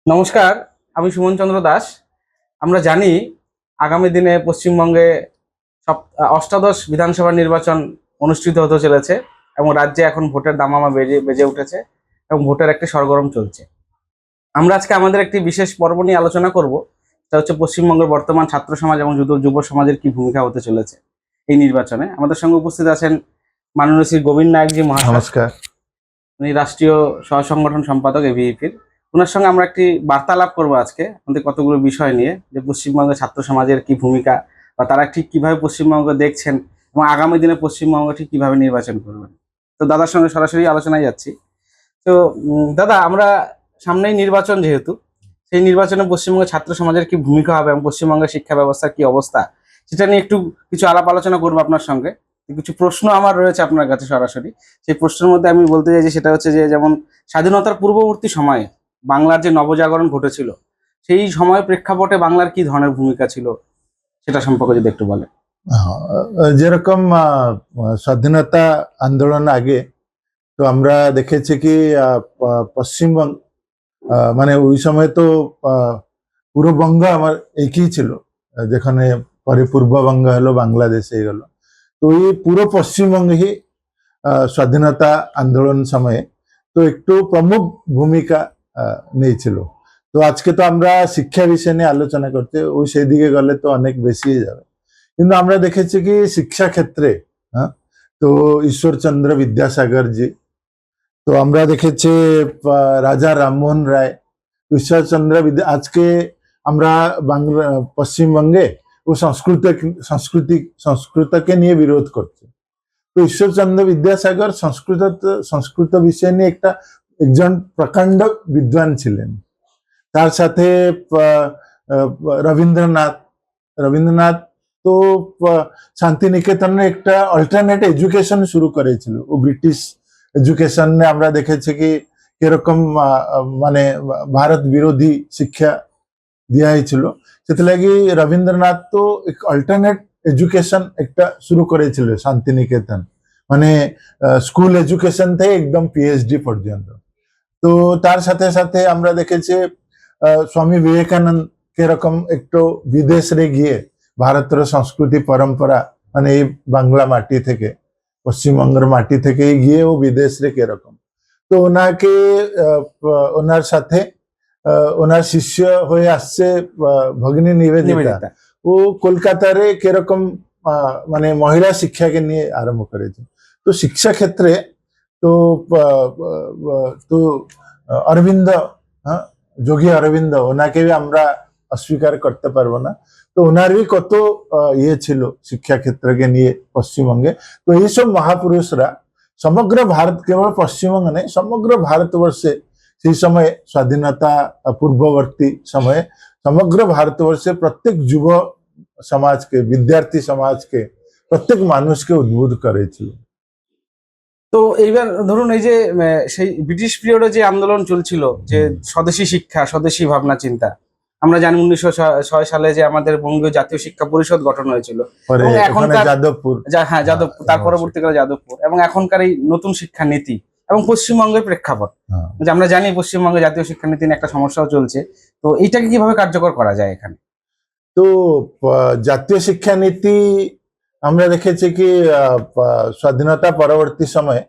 নমস্কার, আমি সুমন চন্দ্র দাস। আমরা জানি আগামী দিনে পশ্চিমবঙ্গে অষ্টাদশ বিধানসভা নির্বাচন অনুষ্ঠিত হতে চলেছে এবং রাজ্যে এখন ভোটের দামামা বেজে বেজে উঠেছে এবং ভোটের একটি সরগরম চলছে। আমরা আজকে আমাদের একটি বিশেষ পর্ব নিয়ে আলোচনা করব। সেটা হচ্ছে পশ্চিমবঙ্গের বর্তমান ছাত্র সমাজ এবং যুব সমাজের কি ভূমিকা হতে চলেছে এই নির্বাচনে। আমাদের সঙ্গে উপস্থিত আছেন মাননীয় শ্রী গোবিন্দ নায়কজি মহাশয়। নমস্কার। উনি রাষ্ট্রীয় সহ সংগঠন সম্পাদক এবিভিপির। ওনার সঙ্গে আমরা একটি বার্তালাপ করবো আজকে আমাদের কতগুলো বিষয় নিয়ে, যে পশ্চিমবঙ্গের ছাত্র সমাজের কি ভূমিকা বা তারা ঠিক কিভাবে পশ্চিমবঙ্গ দেখছেন এবং আগামী দিনে পশ্চিমবঙ্গ ঠিক কিভাবে নির্বাচন করবেন। তো দাদার সঙ্গে সরাসরি আলোচনায় যাচ্ছি। তো দাদা, আমরা সামনেই নির্বাচন, যেহেতু সেই নির্বাচনে পশ্চিমবঙ্গের ছাত্র সমাজের কি ভূমিকা হবে এবং পশ্চিমবঙ্গের শিক্ষা ব্যবস্থার কি অবস্থা, সেটা নিয়ে একটু কিছু আলাপ আলোচনা করবো আপনার সঙ্গে। কিছু প্রশ্ন আমার রয়েছে আপনার কাছে সরাসরি। সেই প্রশ্নের মধ্যে আমি বলতে চাইছি সেটা হচ্ছে যে, যেমন স্বাধীনতার পূর্ববর্তী সময়ে বাংলার যে নবজাগরণ ঘটেছিল, সেই সময় প্রেক্ষাপটে বাংলার কি ধরনের ভূমিকা ছিল সেটা সম্পর্কে যদি একটু বলেন। যেরকম স্বাধীনতা আন্দোলন আগে তো আমরা দেখেছি কি পশ্চিমবঙ্গ মানে ওই সময় তো পূর্ববঙ্গ আমার একই ছিল, যেখানে পরে পূর্ববঙ্গ হলো, বাংলাদেশ হয়ে গেল। তো এই পুরো পশ্চিমবঙ্গে স্বাধীনতা আন্দোলন সময়ে তো একটু প্রমুখ ভূমিকা নিয়েছিল। তো আজকে তো আমরা শিক্ষা বিষয় নিয়ে আলোচনা করতে, ওই সেই দিকে গেলে তো অনেক বেশি যাবে। কিন্তু আমরা দেখেছি কি শিক্ষা ক্ষেত্রে তো ঈশ্বরচন্দ্র বিদ্যাসাগর জি, তো আমরা দেখেছি রাজা রামমোহন রায়, ঈশ্বরচন্দ্র আজকে আমরা বাংলা পশ্চিমবঙ্গে ও সংস্কৃতকে নিয়ে বিরোধ করছে। তো ঈশ্বরচন্দ্র বিদ্যাসাগর সংস্কৃত বিষয় নিয়ে একজন প্রকাণ্ড বিদ্বান ছিলেন। তার সাথে রবীন্দ্রনাথ তো শান্তিনিকেতনে একটা অল্টারনেট এডুকেশন শুরু করেছিল। ও ব্রিটিশ এডুকেশনে আমরা দেখেছি কি কিরকম মানে ভারত বিরোধী শিক্ষা দিয়া হয়েছিল। সেটাকি রবীন্দ্রনাথ তো এক অল্টারনেট এডুকেশন একটা শুরু করেছিল শান্তিনিকেতন, মানে স্কুল এডুকেশন থেকে একদম পিএইচডি পর্যন্ত। তো তার সাথে সাথে আমরা দেখেছি স্বামী বিবেকানন্দ কিরকম একটু বিদেশে গিয়ে ভারতের সংস্কৃতি পরম্পরা, মানে এই বাংলা মাটি থেকে, পশ্চিমবঙ্গের মাটি থেকে গিয়ে ও বিদেশে কিরকম, তো ওনাকে ওনার সাথে ওনার শিষ্য হয়ে আসছে ভগিনী নিবেদিতা। ও কলকাতারে কিরকম মানে মহিলা শিক্ষাকে নিয়ে আরম্ভ করেছে। তো শিক্ষা ক্ষেত্রে তো তো অরবিন্দ, যোগী অরবিন্দ, ওনাকে আমরা অস্বীকার করতে পারবো না। তো ওনার কত ইয়ে ছিল শিক্ষা ক্ষেত্রকে নিয়ে পশ্চিমবঙ্গে। তো এইসব মহাপুরুষরা সমগ্র ভারত, কেবল পশ্চিমবঙ্গ নেই, সমগ্র ভারতবর্ষে সেই সময় স্বাধীনতা পূর্ববর্তী সময়ে সমগ্র ভারতবর্ষে প্রত্যেক যুব সমাজকে, বিদ্যার্থী সমাজকে, প্রত্যেক মানুষকে উদ্বুদ্ধ করেছিল। তো এইবার ধরুন, এই যে সেই ব্রিটিশ পিরিয়ডে যে আন্দোলন চলছিল, যে স্বদেশী শিক্ষা, স্বদেশী ভাবনা চিন্তা, আমরা জানি 1906 সালে যে আমাদের বঙ্গীয় জাতীয় শিক্ষা পরিষদ গঠন হয়েছিল, এবং এখনকার যাদবপুর, হ্যাঁ যাদবপুর, তার পরবর্তীকালে যাদবপুর, এবং এখনকার এই নতুন শিক্ষা নীতি এবং পশ্চিমবঙ্গের প্রেক্ষাপট, যে আমরা জানি পশ্চিমবঙ্গে জাতীয় শিক্ষানীতি নিয়ে একটা সমস্যাও চলছে। তো এইটাকে কিভাবে কার্যকর করা যায় এখানে? তো জাতীয় শিক্ষানীতি আমরা দেখেছি কি স্বাধীনতা পরবর্তী সময়ে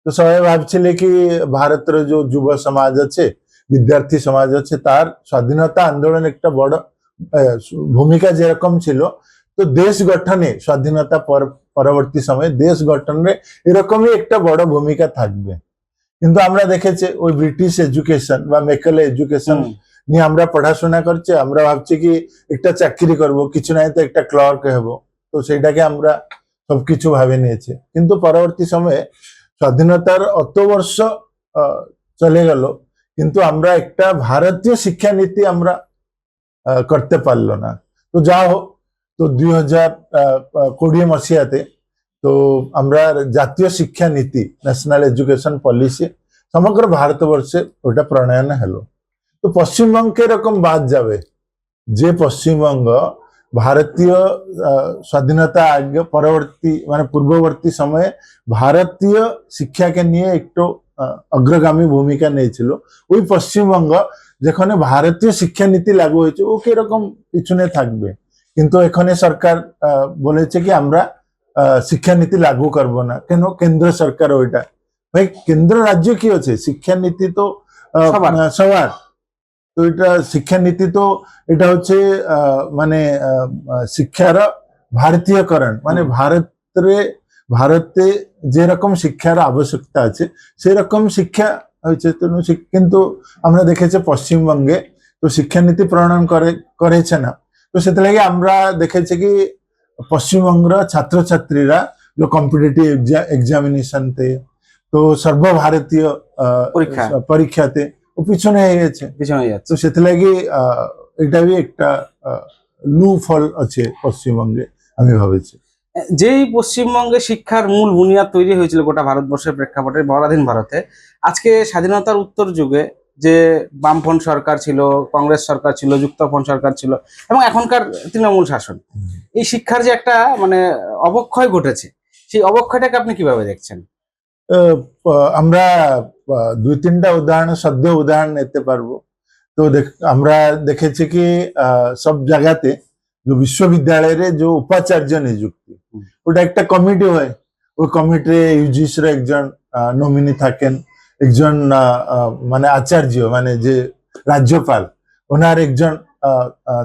তো সবাই ভাবছিলে কি ভারতের যে যুব সমাজ আছে, বিদ্যার্থী সমাজ আছে, তার স্বাধীনতা আন্দোলন একটা বড় ভূমিকা যেরকম ছিল, তো দেশ গঠনে স্বাধীনতা পরবর্তী সময়ে দেশ গঠনে এরকমই একটা বড় ভূমিকা থাকবে। কিন্তু আমরা দেখেছি ওই ব্রিটিশ এডুকেশন বা মেকালে এডুকেশন নিয়ে আমরা পড়াশোনা করছি, আমরা ভাবছি কি একটা চাকরি করব, কিছু নাই তো একটা ক্লার্ক হব, তো সেটাকে আমরা সবকিছু ভাবে নিয়েছি। কিন্তু পরবর্তী সময়ে স্বাধীনতার অত বর্ষ চলে গেল, কিন্তু আমরা একটা ভারতীয় শিক্ষানীতি আমরা করতে পারলো না। তো যা হোক, তো 2020 মସିহাতে তো আমরা জাতীয় শিক্ষানীতি, ন্যাশনাল এডুকেশন পলিসি সমগ্র ভারতবর্ষে ওটা প্রণয়ন হলো। তো পশ্চিমবঙ্গ এরকম বাদ যাবে যে পশ্চিমবঙ্গ ভারতীয় স্বাধীনতা আগে পরবর্তী মানে পূর্ববর্তী সময়ে ভারতীয় শিক্ষাকে নিয়ে একটু অগ্রগামী ভূমিকা নিয়েছিল। ওই পশ্চিমবঙ্গ যেখানে ভারতীয় শিক্ষানীতি লাগু হয়েছে ও কিরকম পিছনে থাকবে, কিন্তু এখানে সরকার বলেছে কি আমরা শিক্ষানীতি লাগু করব না। কেন? কেন্দ্র সরকার ওইটা, ভাই কেন্দ্র রাজ্য কি আছে, শিক্ষানীতি তো সবার। তো এটা শিক্ষানীতি তো এটা হচ্ছে মানে শিক্ষার ভারতীয়করণ, মানে ভারতে যেরকম শিক্ষার আবশ্যকতা আছে সেরকম শিক্ষা হয়েছে। কিন্তু আমরা দেখেছি পশ্চিমবঙ্গে তো শিক্ষানীতি প্রণয়ন করেছে না। তো সেটাকে আমরা দেখেছি কি পশ্চিমবঙ্গের ছাত্রছাত্রীরা যে কম্পিটিটিভ এক্সামিনেশন তে তো সর্বভারতীয় পরীক্ষাতে ও পিছনে হয়ে গেছে। তো সেটাকে এটা একটা লু ফল আছে পশ্চিমবঙ্গে আমি ভাবেছি। যেই পশ্চিমবঙ্গে শিক্ষার মূল বুনিয়াদ তৈরি হয়েছিল গোটা ভারতবর্ষের প্রেক্ষাপটে পরাধীন ভারতে, আজকে স্বাধীনতার উত্তর যুগে যে বামফ্রন্ট সরকার ছিল, কংগ্রেস সরকার ছিল, যুক্তফ্রন্ট সরকার ছিল এবং এখনকার তৃণমূল শাসন, এই শিক্ষার যে একটা মানে অবক্ষয় ঘটেছে, সেই অবক্ষয়টাকে আপনি কিভাবে দেখছেন? আমরা দুই তিনটা সদ্য উদাহরণ নিতে পারবো। তো আমরা দেখেছি কি সব জায়গাতে যে বিশ্ববিদ্যালয়ের যে উপাচার্য নিযুক্তি ওটা একটা কমিটি হয়, ওই কমিটি ইউজিসির একজন নমিনি থাকেন, একজন মানে আচার্য মানে যে রাজ্যপাল ওনার একজন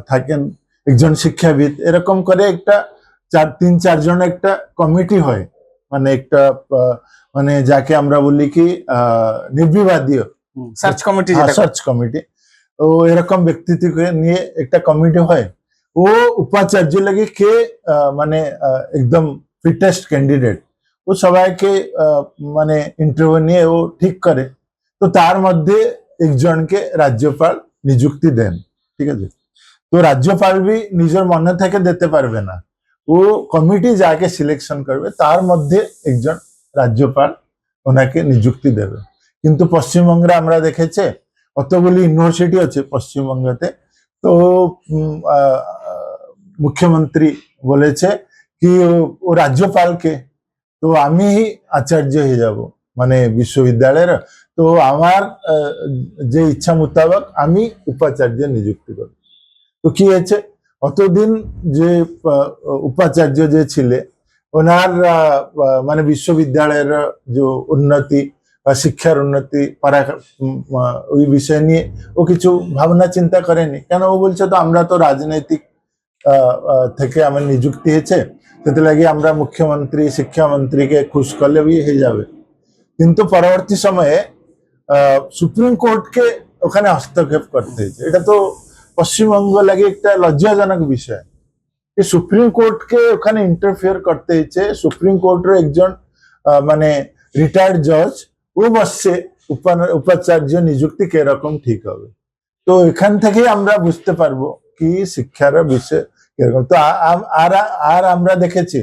থাকেন, একজন শিক্ষাবিদ, এরকম করে একটা 3-4 জন একটা কমিটি হয়, মানে একটা মানে যাকে আমরা বলি কি নির্বিবাদীয় সার্চ কমিটি। ও এরকম ব্যক্তিত্বকে নিয়ে একটা কমিটি হয়, ও উপাচার্য লাগে কে মানে একদম ফিটেস্ট ক্যান্ডিডেট, ও সবাইকে মানে ইন্টারভিউ নিয়ে ও ঠিক করে। তো তার মধ্যে একজনকে রাজ্যপাল নিযুক্তি দেন, ঠিক আছে? তো রাজ্যপাল বি নিজের মনে থেকে দিতে পারবে না, ও কমিটি যাকে সিলেকশন করবে তার মধ্যে একজন রাজ্যপাল ওনাকে নিযুক্তি দেবে। কিন্তু পশ্চিমবঙ্গে আমরা দেখেছে কতগুলি ইউনিভার্সিটি আছে পশ্চিমবঙ্গতে, তো মুখ্যমন্ত্রী বলেছে কি ও রাজ্যপালকে তো আমি আচার্য হয়ে যাব মানে বিশ্ববিদ্যালয়ের, তো আমার যে ইচ্ছা মোতাবেক আমি উপাচার্য নিযুক্তি করব। তো কি হয়েছে, অতদিন যে উপাচার্য যে ছিলে ওনার মানে বিশ্ববিদ্যালয়ের যে উন্নতি বা শিক্ষার উন্নতি ওই বিষয় নিয়ে ও কিছু ভাবনা চিন্তা করেনি। কেন? ও বলছে তো আমরা তো রাজনৈতিক থেকে আমার নিযুক্তি হয়েছে, সেটা লাগে আমরা মুখ্যমন্ত্রী শিক্ষামন্ত্রীকে খুশ করলে হয়ে যাবে। কিন্তু পরবর্তী সময়ে সুপ্রিম কোর্টকে ওখানে হস্তক্ষেপ করতে হয়েছে। এটা তো পশ্চিমবঙ্গ লাগে একটা লজ্জাজনক বিষয়, সুপ্রিম কোর্টকে ওখানে ইন্টারফেয়ার করতে হয়েছে। সুপ্রিম কোর্টের একজন মানে রিটায়ার্ড জজ ও বসছে উপাচার্য নিযুক্তি কিরকম ঠিক হবে। তো এখান থেকে আমরা বুঝতে পারবো কি শিক্ষার বিষয় কিরকম। তো আর আমরা দেখেছি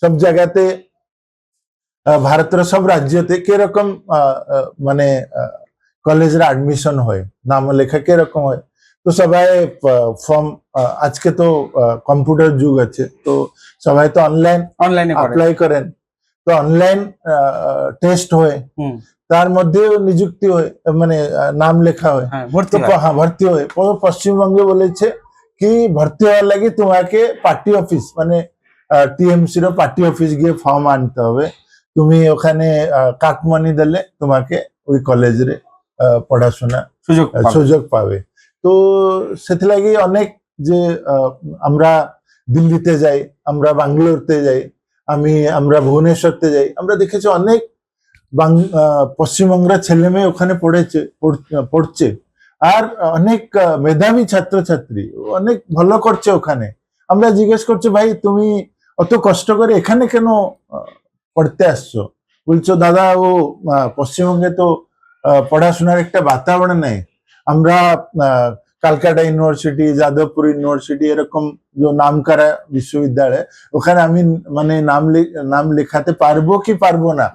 সব জায়গাতে ভারতের সব রাজ্যতে কিরকম মানে কলেজের অ্যাডমিশন হয়, নাম লেখা কিরকম হয়। তো সবাই ফর্ম, আজকে তো কম্পিউটার যুগ আছে, তো সবাই তো অনলাইনে অ্যাপ্লাই করেন, তো অনলাইন টেস্ট হয়, তার মধ্যে নিযুক্তি হয় মানে নাম লেখা হয়, ভর্তি হয়। পশ্চিমবঙ্গে বলেছে কি ভর্তি হওয়ার লাগে তোমাকে পার্টি অফিস মানে টিএমসির পার্টি অফিস গিয়ে ফর্ম আনতে হবে, তুমি ওখানে কাকমানি দিলে তোমাকে ওই কলেজে পড়াশোনা সুযোগ পাবে। তো সেটাকে অনেক যে আমরা দিল্লিতে যাই, আমরা বাঙ্গালোরতে যাই, আমরা ভুবনেশ্বরতে যাই, আমরা দেখেছি অনেক পশ্চিমবঙ্গের ছেলে মেয়ে ওখানে পড়ছে আর অনেক মেধাবী ছাত্রছাত্রী অনেক ভালো করছে ওখানে। আমরা জিজ্ঞেস করছি ভাই তুমি অত কষ্ট করে এখানে কেন পড়তে আসছো? বলছো দাদা ও পশ্চিমবঙ্গে তো পড়াশোনার একটা বাতাবরণ নেই, আমরা কালকাটা ইউনিভার্সিটি, যাদবপুর ইউনিভার্সিটি এরকম যে নাম করা বিশ্ববিদ্যালয়, ওখানে আমি মানে নাম লেখাতে পারবো কি পারবো না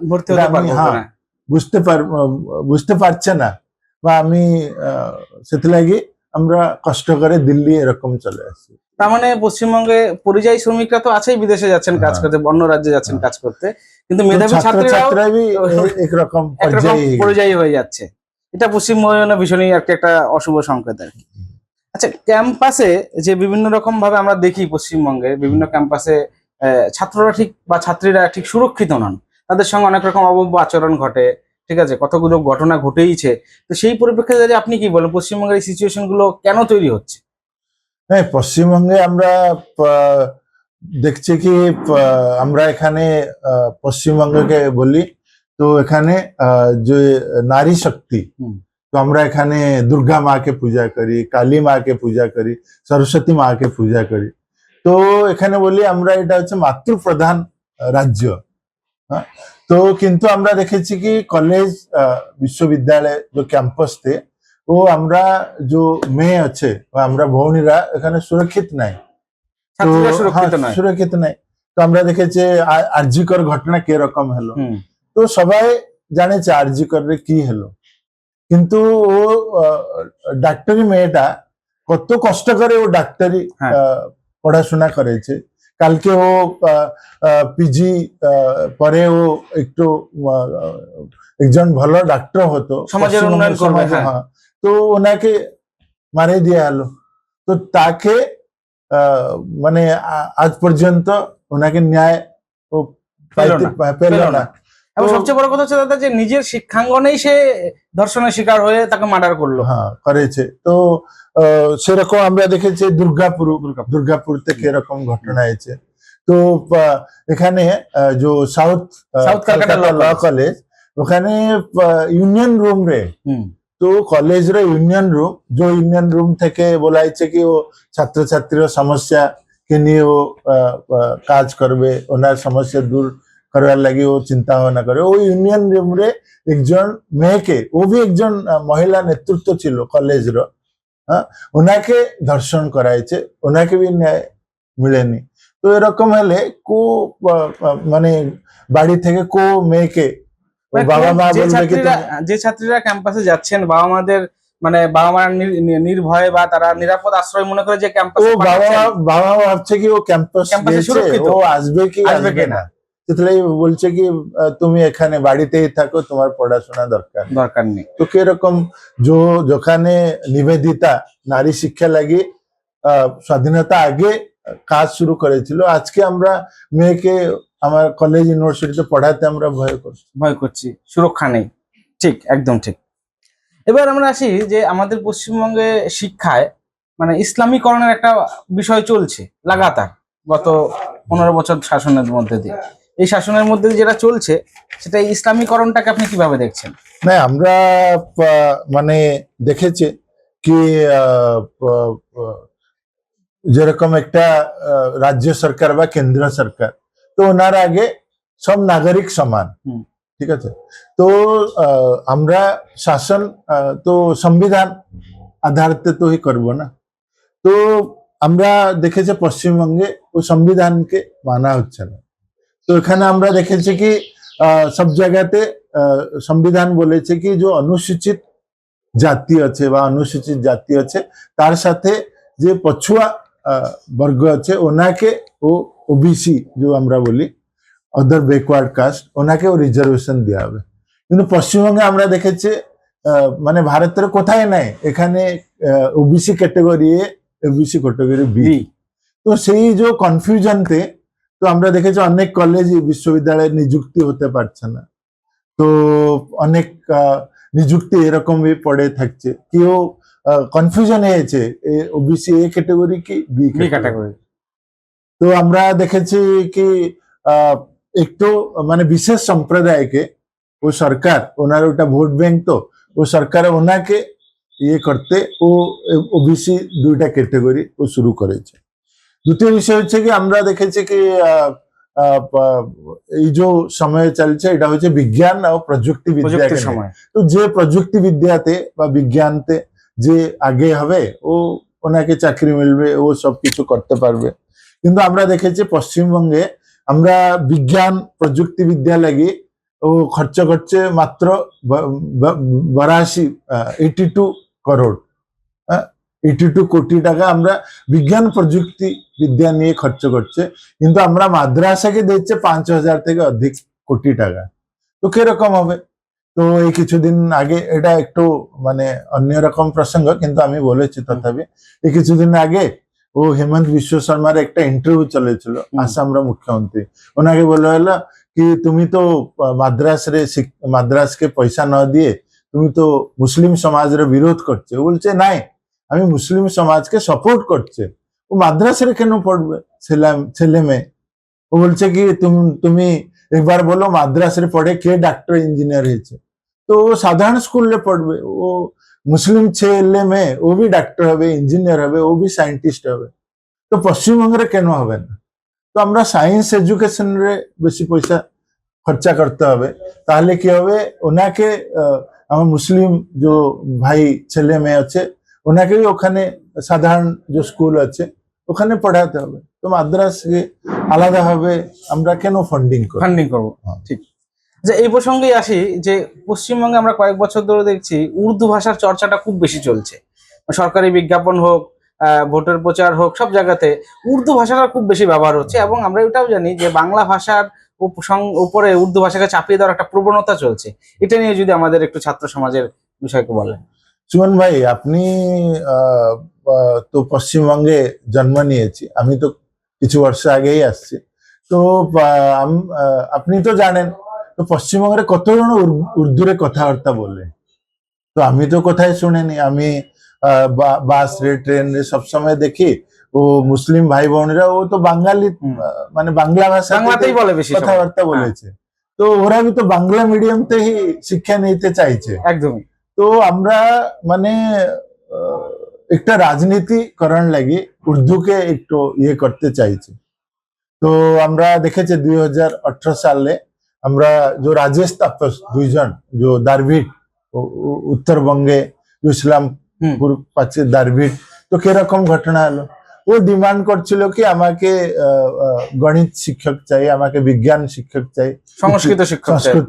বুঝতে পারছে না, বা আমি সেটাকে আমরা কষ্ট করে দিল্লি এরকম চলে আসছি। তার মানে পশ্চিমবঙ্গে পরিযায়ী শ্রমিকরা তো আছেই, বিদেশে যাচ্ছেন কাজ করতে, অন্য রাজ্যে যাচ্ছেন কাজ করতে, কিন্তু মেধাবী ছাত্রীরাও একরকম পরিযায়ী হয়ে যাচ্ছে। এটা পশ্চিমবঙ্গের জন্য ভীষণই একটা অশুভ সংকেত আর কি। আচ্ছা, ক্যাম্পাসে যে বিভিন্ন রকম ভাবে আমরা দেখি পশ্চিমবঙ্গে বিভিন্ন ক্যাম্পাসে ছাত্ররা ঠিক বা ছাত্রীরা ঠিক সুরক্ষিত নন, তাদের সঙ্গে অনেক রকম অভব্য আচরণ ঘটে, ঠিক আছে, কতগুলো ঘটনা ঘটেইছে। তো সেই পরিপ্রেক্ষিতে যদি আপনি কি বলেন পশ্চিমবঙ্গের এই সিচুয়েশন গুলো কেন তৈরি হচ্ছে? হ্যাঁ, পশ্চিমবঙ্গে আমরা আহ, দেখছি কি আমরা এখানে পশ্চিমবঙ্গকে বলি, তো এখানে যে নারী শক্তি, হুম। তো আমরা এখানে দুর্গা মাকে পূজা করি, কালী মাকে পূজা করি, সরস্বতী মাকে পূজা করি। তো এখানে বলি আমরা এটা হচ্ছে মাতৃপ্রধান রাজ্য। হ্যাঁ, তো কিন্তু আমরা দেখেছি কি কলেজ বিশ্ববিদ্যালয় যে ক্যাম্পাস थे वो আমরা जो মেয়ে আছে বা আমরা ভৌনীরা এখানে সুরক্ষিত নাই। তো ছাত্রীরা সুরক্ষিত নয়। সুরক্ষিত নাই। তো আমরা দেখেছি আরজিকর ঘটনা কিরকম হলো। হুম। তো সবাই জানেছে আরজিকরে কি হলো, কিন্তু ও ডাক্তারি মেয়েটা কত কষ্ট করে ও ডাক্তারি হ্যাঁ। পড়াশোনা করেছে। কালকে ও পিজি পরে ও একটু একজন ভালো ডাক্তার হতো, সমাজের উন্নয়ন করবে, সমাজে, হ্যাঁ। হ্যাঁ। তো ওনাকে মারে দেওয়া হলো। তো তাকে মানে আজ পর্যন্ত ওনাকে ন্যায় ও পেল না। এবং তো সবচেয়ে বড় কথা হচ্ছে দাদা যে নিজের শিক্ষাঙ্গনেই সে ধর্ষণের শিকার হয়ে তাকে মার্ডার করলো। হ্যাঁ, করেছে। তো সেরকম আমরা দেখেছি দুর্গাপুর থেকে এরকম ঘটনা হয়েছে। তো এখানে যে সাউথ ক্যালকাটা ল কলেজ, ওখানে ইউনিয়ন রুম রে, হুম। তো কলেজ রে ইউনিয়ন রুম থেকে বলা হয়েছে কি ও ছাত্রছাত্রীর সমস্যা কে নিয়ে ও কাজ করবে, ওনার সমস্যা দূর করবার লাগি ও চিন্তা ভাবনা করে। ওই ইউনিয়ন রুম রে একজন মেয়েকে, ও भी একজন মহিলা নেতৃত্ব ছিল কলেজ র, হ্যাঁ, ওনাকে ধর্ষণ করা হয়েছে, ওনাকে भी ন্যায় মিলেনি। তো এরকম হলে মানে বাড়ি থেকে মেয়েকে বাবা মা বলবে কি যে ছাত্রীরা ক্যাম্পাসে যাচ্ছেন বাবা মাদের মানে বাবা মা নির্ভয়ে বা তারা নিরাপদ আশ্রয় মনে করে যে ও ক্যাম্পাসে বাবা মা ভাবছে কি ও ক্যাম্পাসে সুরক্ষিত, ও আসবে কি আসবে না, তাই বলছে কি তুমি এখানে বাড়িতেই থাকো, তোমার পড়াশোনা দরকার নেই। তো কিরকম যেখানে নিবেদিতা নারী শিক্ষা লাগি স্বাধীনতা আগে কাজ শুরু করেছিল, আজকে আমরা মেয়েকে আমার কলেজ ইউনিভার্সিটিতে পড়াতে আমরা ভয় করছি, সুরক্ষা নেই। ঠিক, একদম ঠিক। এবার আমরা আসি যে আমাদের পশ্চিমবঙ্গে শিক্ষায় মানে ইসলামীকরণের একটা বিষয় চলছে লাগাতার গত 15 বছর শাসনের মধ্যে দিয়ে। এই শাসনের মধ্যে দিয়ে যেটা চলছে সেটা ইসলামীকরণটাকে আপনি কিভাবে দেখছেন? না, আমরা মানে দেখেছি কি যেরকম একটা রাজ্য সরকার বা কেন্দ্র সরকার, তো ওনার আগে সব নাগরিক সমান, ঠিক আছে। তো আমরা শাসন তো সংবিধান আধারিত তো হি করবো না। তো আমরা দেখেছি পশ্চিমবঙ্গে ও সংবিধানকে মানা হচ্ছে না। তো এখানে আমরা দেখেছি কি সব জায়গাতে সংবিধান বলেছে কি যে অনুসূচিত জাতি আছে বা অনুসূচিত জাতি আছে তার সাথে যে পছুয়া বর্গ আছে ওনাকে ও ওবিসি যে আমরা বলি অদার ব্যাকওয়ার্ড কাস্ট, ওনাকে ও রিজার্ভেশন দেওয়া হবে। কিন্তু পশ্চিমবঙ্গে আমরা দেখেছি মানে ভারতের কোথায় নাই এখানে ওবিসি ক্যাটেগরি এ, ওবিসি ক্যাটেগরি বি। তো সেই যে কনফিউশন তে তো আমরা দেখেছি অনেক কলেজ বিশ্ববিদ্যালয়ে নিযুক্তি হতে পারছে না। তো অনেক নিযুক্তি এরকমই পড়ে থাকছে, কেউ কনফিউশন হয়েছে ওবিসি এ ক্যাটেগরি কি বি ক্যাটেগরি। তো আমরা দেখেছি কি একটু মানে বিশেষ সম্প্রদায়কে ও সরকার ওনার ওটা ভোট ব্যাংক, তো ও সরকার ওনাকে ইয়ে করতে ও ওবিসি দুইটা ক্যাটেগরি ও শুরু করেছে। দ্বিতীয় বিষয় হচ্ছে কি আমরা দেখেছি কি এই যে সময় চলছে এটা হচ্ছে বিজ্ঞান ও প্রযুক্তি বিদ্যাকে সময়। তো যে প্রযুক্তি বিদ্যাতে বা বিজ্ঞানতে যে আগে হবে ও ওনাকে চাকরি মিলবে, ও সবকিছু করতে পারবে। কিন্তু আমরা দেখেছি পশ্চিমবঙ্গে আমরা বিজ্ঞান প্রযুক্তি বিদ্যা লাগি ও খরচ করছে মাত্র 82 করোড়, 82 কোটি টাকা আমরা বিজ্ঞান প্রযুক্তি বিদ্যা নিয়ে খরচ করছে, কিন্তু আমরা মাদ্রাসাকে দিচ্ছে 5000 থেকে অধিক কোটি টাকা। তো কিরকম হবে? তো এই কিছুদিন আগে, এটা একটু মানে অন্যরকম প্রসঙ্গ কিন্তু আমি বলেছি তথাপি, এই কিছুদিন আগে ও হেমন্ত বিশ্ব শর্মার একটা ইন্টারভিউ চলেছিল আসামর মুখ্যমন্ত্রী। ওনাকে বলা হলো কি তুমি তো মাদ্রাসকে পয়সা না দিয়ে তুমি তো মুসলিম সমাজের বিরোধ করছে। ও বলছে নাই, আমি মুসলিম সমাজকে সাপোর্ট করছে। ও মাদ্রাসে কেন পড়বে ছেলে মেয়ে? ও বলছে কি তুমি একবার বলো মাদ্রাসে পড়ে কে ডাক্তার ইঞ্জিনিয়ার হয়েছে? তো ও সাধারণ স্কুলে পড়বে, ও মুসলিম ছেলে মেয়ে ও भी ডাক্তার হবে, ইঞ্জিনিয়ার হবে, ও भी সায়েন্টিস্ট হবে। তো পশ্চিমবঙ্গে কেন হবে না? তো আমরা সায়েন্স এডুকেশনে বেশি পয়সা খরচা করতে হবে, তাহলে কি হবে? ওনাকে আমার মুসলিম যে ভাই ছেলে মেয়ে আছে ওনাকে ওখানে সাধারণ যে স্কুল আছে ওখানে পড়াতে হবে। তো মাদ্রাসকে আলাদাভাবে আমরা কেন ফান্ডিং করবো? ঠিক। যে এই প্রসঙ্গেই আসি, যে পশ্চিমবঙ্গে আমরা কয়েক বছর ধরে দেখছি উর্দু ভাষার চর্চাটা খুব বেশি চলছে। সরকারি বিজ্ঞাপন হোক, ভোটের প্রচার হোক, সব জায়গাতে উর্দু ভাষাটা খুব বেশি ব্যবহার হচ্ছে। এবং আমরা এটাও জানি যে বাংলা ভাষার উপরে উর্দু ভাষাকে চাপিয়ে দেওয়ার একটা প্রবণতা চলছে। এটা নিয়ে যদি আমাদের একটু ছাত্র সমাজের বিষয়কে বলেন। সুমন ভাই, আপনি তো পশ্চিমবঙ্গে জন্ম নিয়েছি, আমি তো কিছু বর্ষ আগেই আসছি। তো আপনি তো জানেন তো পশ্চিমবঙ্গের কতজন উর্দুরে কথাবার্তা বলে? তো আমি তো কোথায় শুনিনি। আমি বাস রে ট্রেন রে সবসময় দেখি ও মুসলিম ভাই বোনেরা ও তো বাঙালি মানে বাংলা ভাষাতেই বলে বেশি কথাবার্তা বলেছে। তো ওরা भी তো বাংলা মিডিয়ামতেই শিক্ষা নিতে চাইছে। একদমই। তো আমরা মানে একটা রাজনীতি করার লাগি উর্দুকে একটু ইয়ে করতে চাইছি। তো আমরা দেখেছি 2018 সালে আমরা যে রাজেশ তাপস দুইজন যে দারভিট উত্তরবঙ্গে ইসলামপুর পাচ্ছে দারভিট, তো কিরকম ঘটনা হলো? ও ডিমান্ড করছিল কি আমাকে গণিত শিক্ষক চাই, আমাকে বিজ্ঞান শিক্ষক চাই, সংস্কৃত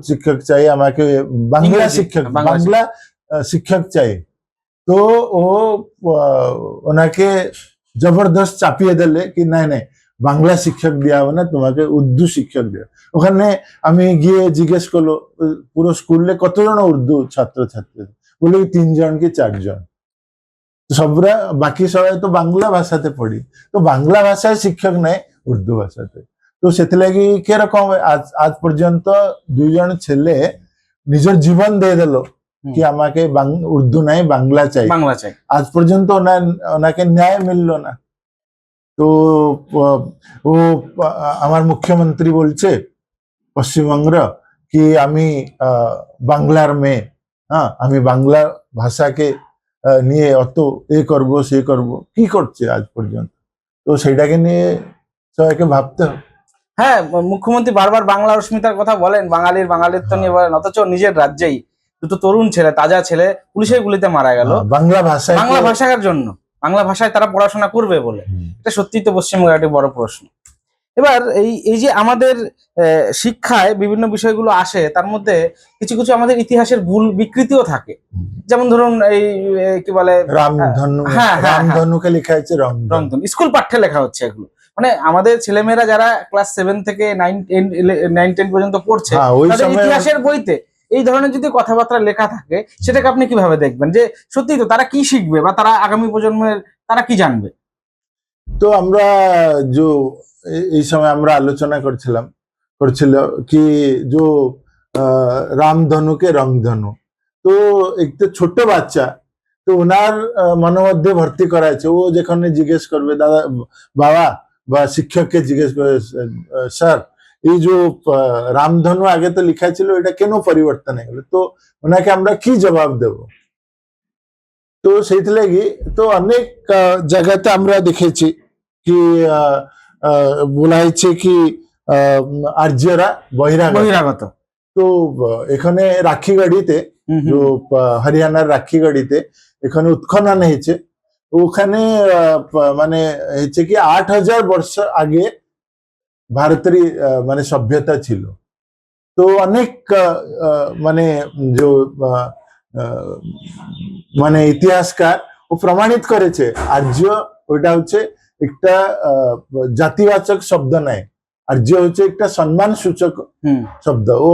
শিক্ষক চাই, আমাকে বাংলা শিক্ষক চাই। তো ও ওনাকে জবরদস্ত চাপিয়ে দিলে কি নাই নাই বাংলা শিক্ষক দেওয়া হবে না, তোমাকে উর্দু শিক্ষক দেওয়া। ওখানে আমি গিয়ে জিজ্ঞেস করলো পুরো স্কুলে কতজন উর্দু ছাত্রছাত্রী? বলে 3 জন কি 4 জন। সবরা বাকি সবাই তো বাংলা ভাষাতে পড়ি। তো বাংলা ভাষায় শিক্ষক নেই উর্দু ভাষাতে। তো সেথিলাগি কিরকম আজ পর্যন্ত 2 জন ছেলে নিজের জীবন দিয়ে দিল কি আমাকে উর্দু নাই বাংলা চাই। আজ পর্যন্ত ওনাকে ন্যায় মিললো না। তো ও আমার মুখ্যমন্ত্রী বলছে পশ্চিমবঙ্গের কি আমি বাংলার মেয়ে, হ্যাঁ আমি বাংলা ভাষাকে নিয়ে অত এ করবো সে করবো, কি করছে আজ পর্যন্ত? তো সেটাকে নিয়ে সবাইকে ভাবতে হবে। হ্যাঁ, মুখ্যমন্ত্রী বারবার বাংলা অস্মিতার কথা বলেন, বাঙালিত্ব নিয়ে বলেন, অথচ নিজের রাজ্যেই দুটো তরুণ ছেলে, তাজা ছেলে পুলিশের গুলিতে মারা গেল বাংলা ভাষার জন্য, বাংলা ভাষায় তারা পড়াশোনা করবে বলে। এটা সত্যি তো পশ্চিমবঙ্গের একটা বড় প্রশ্ন। এবার এই যে আমাদের শিক্ষায় বিভিন্ন বিষয়গুলো আসে, তার মধ্যে কিছু কিছু আমাদের ইতিহাসের ভুল বিকৃতিও থাকে। যেমন ধরুন এই কি বলে রামধনুকে লেখা হয়েছে রংধনু, স্কুল পাঠ্যে লেখা হচ্ছে এগুলো। মানে আমাদের ছেলেমেয়েরা যারা ক্লাস 7 থেকে 9-10 পর্যন্ত পড়ছে, তাদের ইতিহাসের বইতে এই ধরনের যদি কথাবার্তা লেখা থাকে, সেটাকে আপনি কিভাবে দেখবেন যে সত্যি তো তারা কি শিখবে বা তারা আগামী প্রজন্মের তারা কি জানবে? তো আমরা যে এই সময় আমরা আলোচনা করছিল কি যে রামধনুকে রংধনু, তো একটা ছোট বাচ্চা তো ওনার মনোমধ্যে ভর্তি করা আছে। ও যেখানে জিজ্ঞেস করবে দাদা বাবা বা শিক্ষককে জিজ্ঞেস করবে স্যার এই যে রামধনু আগে তো লেখা ছিল এটা কেন পরিবর্তন হয়ে গেল? তো ওনাকে আমরা কি জবাব দেব? তো সেইথিলাগি তো অনেক জায়গাতে আমরা দেখেছি কি বলা হয়েছে কি আর্যরা বহিরাগত। তো এখানে রাখিগড়িতে হরিয়ানার রাখিগড়িতে এখানে উৎখনন হয়েছে। ওখানে মানে হয়েছে কি 8000 বর্ষ আগে ভারতের মানে সভ্যতা ছিল। তো অনেক মানে যে মানে ইতিহাসকার ও প্রমাণিত করেছে আর্য ওটা হচ্ছে একটা জাতিবাচক শব্দ নয়, আর্য হচ্ছে একটা সম্মান সূচক শব্দ। ও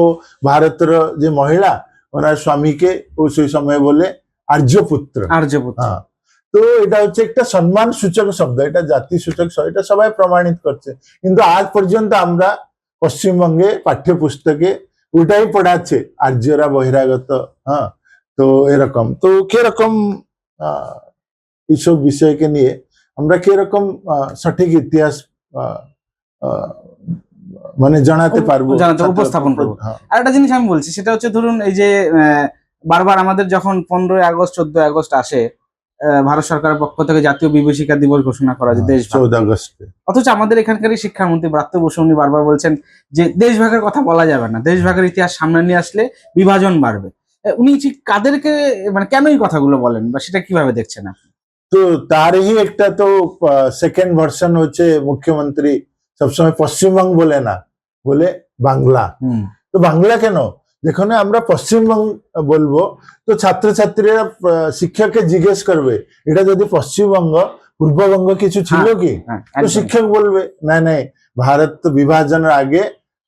ভারতের যে মহিলা ওনার স্বামীকে ও সেই সময় বলে আর্যপুত্র। আর্যপুত্র। হ্যাঁ, তো এটা হচ্ছে একটা সম্মান সূচক শব্দ, এটা জাতি সূচক শব্দ, এটা সবাই প্রমাণিত করছে। কিন্তু আজ পর্যন্ত আমরা পশ্চিমবঙ্গে পাঠ্যপুস্তকে ওটাই পড়াচ্ছে, আর্যরা বহিরাগত। হ্যাঁ, তো এরকম তো কিরকম এইসব বিষয়কে নিয়ে আমরা কিরকম সঠিক ইতিহাস মানে জানাতে পারবো, উপস্থাপন করবো। হ্যাঁ। আর একটা জিনিস আমি বলছি, সেটা হচ্ছে ধরুন এই যে বারবার আমাদের যখন 15ই আগস্ট 14ই আগস্ট আসে, ভারত সরকারের পক্ষ থেকে জাতীয় বিভূষিকা দিবস ঘোষণা করা হয় দেশ 14 আগস্টে, অথচ আমাদের এখানকারই শিক্ষামন্ত্রী ব্রাত্য বসু উনি বারবার বলছেন যে দেশভাগের কথা বলা যাবে না, দেশভাগের ইতিহাস সামনে নিয়ে আসলে বিভাজন বাড়বে। উনি ঠিক কাদেরকে, মানে কেন এই কথাগুলো বলেন বা সেটা কিভাবে দেখছেন আপনি? তো তারই একটা তো সেকেন্ড ভার্সন হচ্ছে মুখ্যমন্ত্রী সবসময় পশ্চিমবঙ্গ বলে না, বলে বাংলা। তো বাংলা কেন? যেখানে আমরা পশ্চিমবঙ্গ বলবো তো ছাত্রছাত্রীরা শিক্ষককে জিজ্ঞেস করবে এটা যদি পশ্চিমবঙ্গ পূর্ববঙ্গ কিছু ছিল কি? তো শিক্ষক বলবে না নাই, ভারত বিভাজনের আগে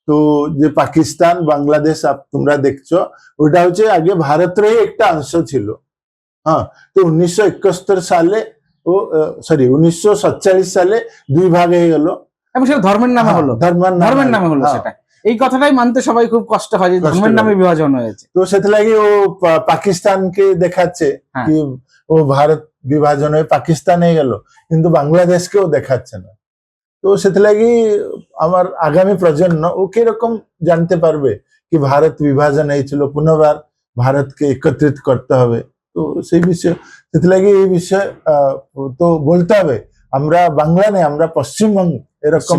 তো যে পাকিস্তান বাংলাদেশ তোমরা দেখছো ওটা হচ্ছে আগে ভারতেরই একটা অংশ ছিল। হ্যাঁ, তো 1971 সালে ও সরি 1947 সালে দুই ভাগ হয়ে গেল এবং সেটা ধর্মের নামে হলো, ধর্মের নামে হলো। সেটা এই কথাটাই মানতে সবাই খুব কষ্ট হয় যে ধর্মের নামে বিভাজন হয়েছে। তো সেটাই ও পাকিস্তানকে দেখাচ্ছে কি ও ভারত বিভাজন হয়ে পাকিস্তান হয়ে গেল, কিন্তু বাংলাদেশকেও দেখাচ্ছে না। তো সেটাই আমার আগামী প্রজন্ম ও কিরকম জানতে পারবে কি ভারত বিভাজন হয়েছিল, পুনর্বার ভারতকে একত্রিত করতে হবে। তো সেই বিষয়ে সেটাই এই বিষয়ে তো বলতে হবে আমরা বাংলা নেই, আমরা পশ্চিমবঙ্গ এরকম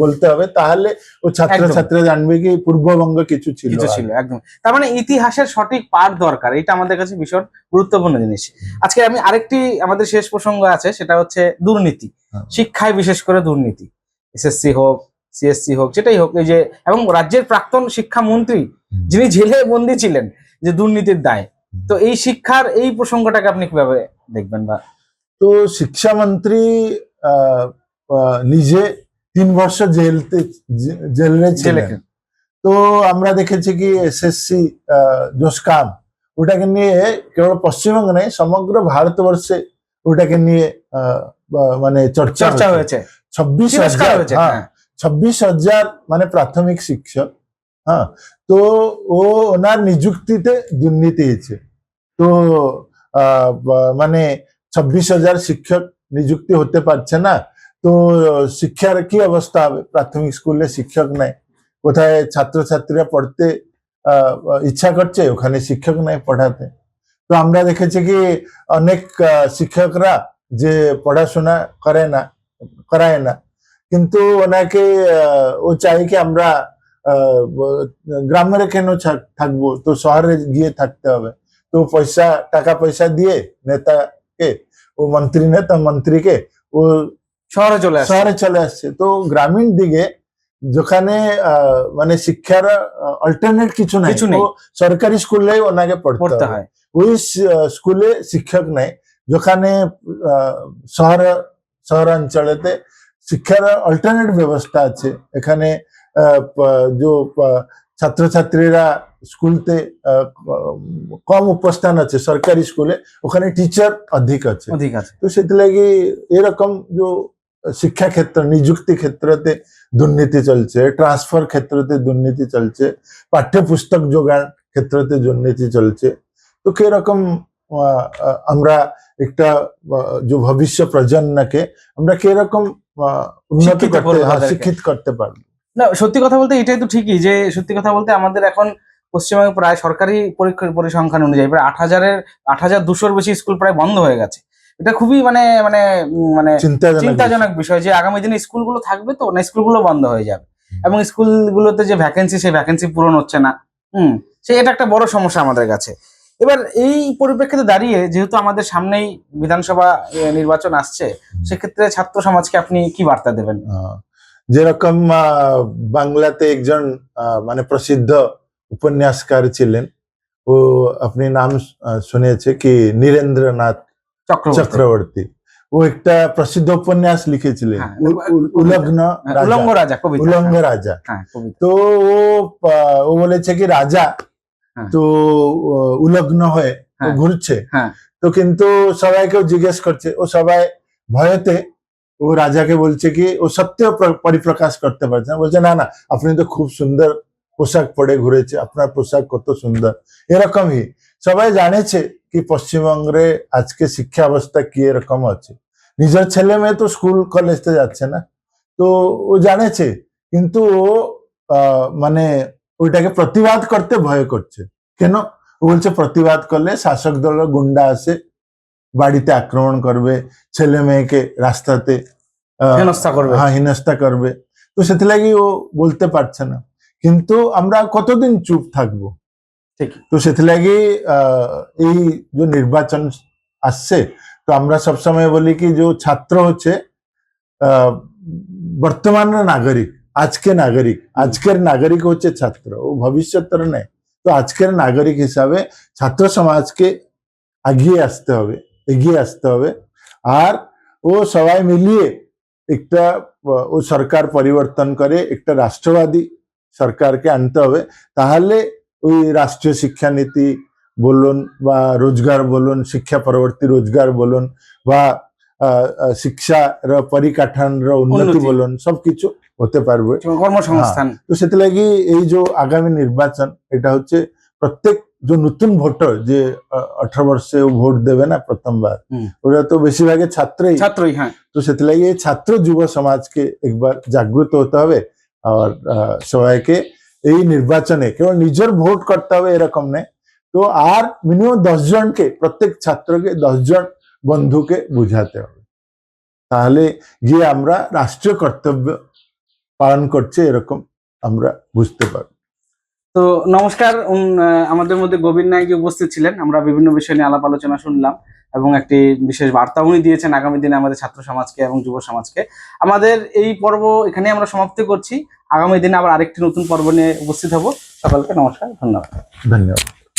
বলতে হবে, তাহলে ও ছাত্রছাত্রীরা জানবে কি পূর্ববঙ্গ কিছু ছিল। একদম, তার মানে ইতিহাসের সঠিক পাঠ দরকার, এটা আমাদের কাছে ভীষণ গুরুত্বপূর্ণ জিনিস। আজকে আমি আরেকটি আমাদের শেষ প্রসঙ্গ আছে, সেটা হচ্ছে দুর্নীতি, শিক্ষায় বিশেষ করে দুর্নীতি, এসএসসি হোক সিএসসি হোক যেটাই হোক, এই যে এবং রাজ্যের প্রাক্তন শিক্ষামন্ত্রী যিনি জেলে বন্দী ছিলেন যে দুর্নীতির দায়, তো এই শিক্ষার এই প্রসঙ্গটাকে আপনি কিভাবে দেখবেন? বা তো শিক্ষামন্ত্রী নিজে 3 বছর জেলে ছিলেন। তো আমরা দেখেছি কি এসএসসি জোসকাম ওটাকে নিয়ে কেবল পশ্চিমবঙ্গ নেই সমগ্র ভারতবর্ষে ওটাকে নিয়ে মানে চর্চা হয়েছে। 26,000 মানে প্রাথমিক শিক্ষক। হ্যাঁ, তো ও ওনার নিযুক্তিতে দুর্নীতি হয়েছে। তো মানে 26,000 শিক্ষক নিযুক্তি হতে পারছে না, তো শিক্ষার কি অবস্থা হবে? প্রাথমিক স্কুলে শিক্ষক নাই, কোথায় ছাত্রছাত্রীরা পড়তে ইচ্ছা করছে ওখানে শিক্ষক নাই পড়াতে। তো আমরা দেখেছি কি অনেক শিক্ষকরা যে পড়াশোনা করায় না, কিন্তু ওনাকে ও চাই কি আমরা গ্রামের কেন থাকবো, তো শহরে গিয়ে থাকতে হবে। তো টাকা পয়সা দিয়ে নেতাকে ও মন্ত্রীকে ও শহরে চলে আসছে। তো গ্রামীণ দিকে যেখানে মানে শিক্ষার অল্টারনেট কিছু নাই, সরকারি স্কুলে ওনাকে পড়তে হয়, ওই স্কুলে শিক্ষক নাই। যেখানে শহরাঞ্চলেতে শিক্ষার অল্টারনেট ব্যবস্থা আছে, এখানে যে ছাত্রছাত্রীরা স্কুলতে কম উপস্থান আছে সরকারি স্কুলে, ওখানে টিচার অধিক আছে। তো সেটাই এরকম যে শিক্ষা ক্ষেত্র নিযুক্তি ক্ষেত্রতে দুর্নীতি চলছে, ট্রান্সফার ক্ষেত্রতে দুর্নীতি চলছে, পাঠ্যপুস্তক যোগান ক্ষেত্রতে দুর্নীতি চলছে। তো কিরকম আমরা একটা যে ভবিষ্য প্রজন্মকে আমরা কিরকম উন্নতি করতে শিক্ষিত করতে পারবো? না, সত্যি কথা বলতে এটাই তো ঠিকই যে সত্যি কথা বলতে আমাদের এখন পশ্চিমবঙ্গে প্রায় সরকারি পরিসংখ্যান অনুযায়ী প্রায় 8,200 বেশি স্কুল প্রায় বন্ধ হয়ে গেছে। এটা খুবই মানে মানে মানে চিন্তাজনক বিষয় যে আগামী দিনে স্কুলগুলো থাকবে তো না স্কুলগুলো বন্ধ হয়ে যাবে, এবং স্কুলগুলোতে যে ভ্যাকেন্সি সেই ভ্যাকেন্সি পূরণ হচ্ছে না। এটা একটা বড় সমস্যা আমাদের কাছে। এবার এই পরিপ্রেক্ষিতে দাঁড়িয়ে যেহেতু আমাদের সামনেই বিধানসভা নির্বাচন আসছে, সেক্ষেত্রে ছাত্র সমাজকে আপনি কি বার্তা দেবেন? যেরকম বাংলাতে একজন মানে প্রসিদ্ধ উপন্যাসকার ছিলেন, ও আপনি নাম শুনেছে কি নীরেন্দ্রনাথ চক্রবর্তী, ও একটা প্রসিদ্ধ উপন্যাস লিখেছিলেন উলঙ্গ রাজা। তো ও বলেছে কি রাজা হ্যাঁ। তো উলগ্ন হয়ে ও হ্যাঁ। ঘুরছে, হ্যাঁ। তো কিন্তু সবাইকেও জিজ্ঞেস করছে, ও সবাই ভয়তে ও রাজাকে বলছে কি ও সত্য পরিপ্রকাশ করতে পারছে না, বলছে না না আপনি তো খুব সুন্দর পোশাক পরে ঘুরেছে, আপনার পোশাক কত সুন্দর। এরকমই সবাই জানেছে কি পশ্চিমবঙ্গে আজকে শিক্ষা অবস্থা কি এরকম আছে। নিজের ছেলে মেয়ে তো স্কুল কলেজে যাচ্ছে না, তো ও জানেছে, কিন্তু ও মানে ওইটাকে প্রতিবাদ করতে ভয় করছে। কেন? ও বলছে প্রতিবাদ করলে শাসক দলের গুন্ডা আসে, বাড়িতে আক্রমণ করবে, ছেলে মেয়েকে রাস্তাতে হেনস্থা করবে। হ্যাঁ হেনস্থা করবে, তো সেটাই ও বলতে পারছে না। কিন্তু আমরা কতদিন চুপ থাকবো? ঠিক। তো সেটাই এই যে নির্বাচন আসছে, তো আমরা সবসময় বলি কি যে ছাত্র হচ্ছে বর্তমানের নাগরিক, আজকের নাগরিক হচ্ছে ছাত্র, ও ভবিষ্যতের নেই। তো আজকের নাগরিক হিসাবে ছাত্র সমাজকে এগিয়ে আসতে হবে আর ও সবাই মিলিয়ে একটা ও সরকার পরিবর্তন করে একটা রাষ্ট্রবাদী সরকারকে আনতে হবে। তাহলে ওই রাষ্ট্রীয় শিক্ষানীতি বলুন বা রোজগার বলুন, শিক্ষা পরবর্তী রোজগার বলুন বা শিক্ষার পরিকাঠামোর উন্নতি বলুন, সবকিছু হতে পারবে, কর্মসংস্থান। তো সেটাই এই যে আগামী নির্বাচন, এটা হচ্ছে প্রত্যেক যে নতুন ভোটার যে 18 বর্ষে ভোট দেবে না প্রথমবার, ওরা তো বেশিরভাগই ছাত্রই। হ্যাঁ। তো সেটাই ছাত্র যুব সমাজকে একবার জাগ্রত হতে হবে আর সবাইকে এই নির্বাচনে কেবল নিজের ভোট করতে হবে এরকম নেই, তো আর মিনিমাম 10 জনকে, প্রত্যেক ছাত্রকে 10 জন বন্ধুকে বুঝাতে হবে, তাহলে গিয়ে আমরা রাষ্ট্রীয় কর্তব্য পালন করছে এরকম আমরা বুঝতে পারবো। তো নমস্কার, আমাদের মধ্যে গোবিন্দ নায়ক উপস্থিত ছিলেন। আমরা বিভিন্ন বিষয় নিয়ে আলাপ আলোচনা শুনলাম এবং একটি বিশেষ বার্তা উনি দিয়েছেন আগামী দিনে আমাদের ছাত্র সমাজকে এবং যুব সমাজকে। আমাদের এই পর্ব এখানে আমরা সমাপ্তি করছি। আগামী দিনে আবার আরেকটি নতুন পর্ব নিয়ে উপস্থিত হব। সকলকে নমস্কার, ধন্যবাদ।